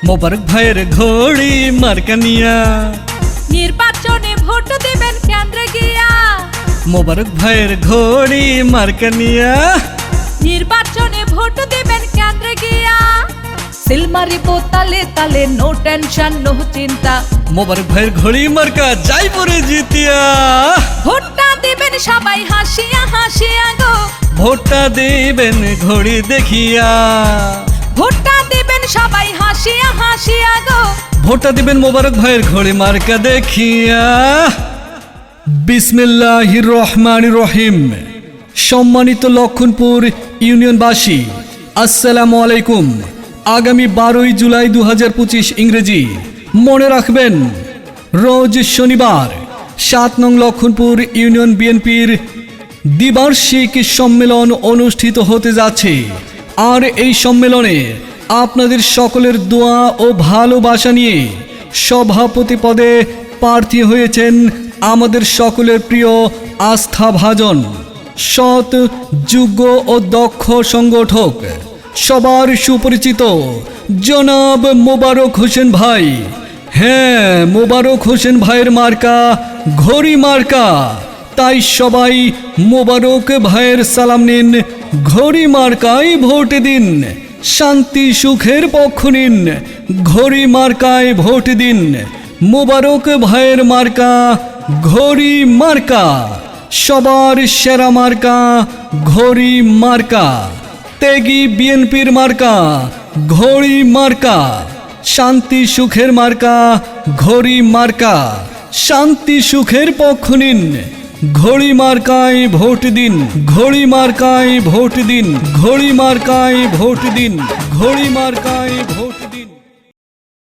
মোবারক ভাইয়ের ঘড়ি মার্কা নিয়া নির্বাচনে ভোট দেবেন কেন্দ্রে গিয়া। মোবারক ভাইয়ের ঘড়ি মার্কা নিয়া নির্বাচনে ভোট দেবেন কেন্দ্রে গিয়া। সিল মারিব তালে তালে, নো টেনশন নো চিন্তা। মোবারক ভাইয়ের ঘড়ি মার্কা যাই পরে জিতিয়া। ভোটটা দিবেন সবাই হাসিয়া হাসিয়া গো। ভোটটা দিবেন ঘড়ি দেখিয়া। ভোটটা দিবেন সবাই হাসিয়া হাসিয়া গো। ভোটটা দিবেন মোবারক ভাইয়ের ঘড়ি মার্কা দেখিয়া। বিসমিল্লাহির রহমানির রহিম। সম্মানিত লক্ষণপুর ইউনিয়নবাসী, আসসালামু আলাইকুম। আগামী 12 জুলাই 2025 ইংরেজি, মনে রাখবেন রোজ শনিবার 7 নং লক্ষণপুর ইউনিয়ন বিএনপির দ্বিবার্ষিক সম্মেলন অনুষ্ঠিত হতে যাচ্ছে। আর এই সম্মেলনে আপনাদের সকলের দোয়া ও ভালোবাসা নিয়ে সভাপতি পদে প্রার্থী হয়েছেন আমাদের সকলের প্রিয় আস্থাভাজন, সৎ, যোগ্য ও দক্ষ সংগঠক, সবার সুপরিচিত জনাব মোবারক হোসেন ভাই। হ্যাঁ, মোবারক হোসেন ভাইয়ের মার্কা ঘড়ি মার্কা। তাই সবাই মোবারক ভাইয়ের সালাম নিন, ঘড়ি মার্কায় ভোট দিন, শান্তি সুখের পক্ষ নিন, ঘড়ি মার্কায় ভোট দিন। মোবারক ভাইয়ের মার্কা ঘড়ি মার্কা, সবার সেরা মার্কা ঘড়ি মার্কা। ত্যাগী বিএনপির মার্কা ঘড়ি মার্কা, শান্তি সুখের মার্কা ঘড়ি মার্কা। শান্তি সুখের পক্ষ নিন, ঘড়ি মার্কায় ভোট দিন, ঘড়ি মার্কায় ভোট দিন, ঘড়ি মার্কায় ভোট দিন, ঘড়ি মার্কায়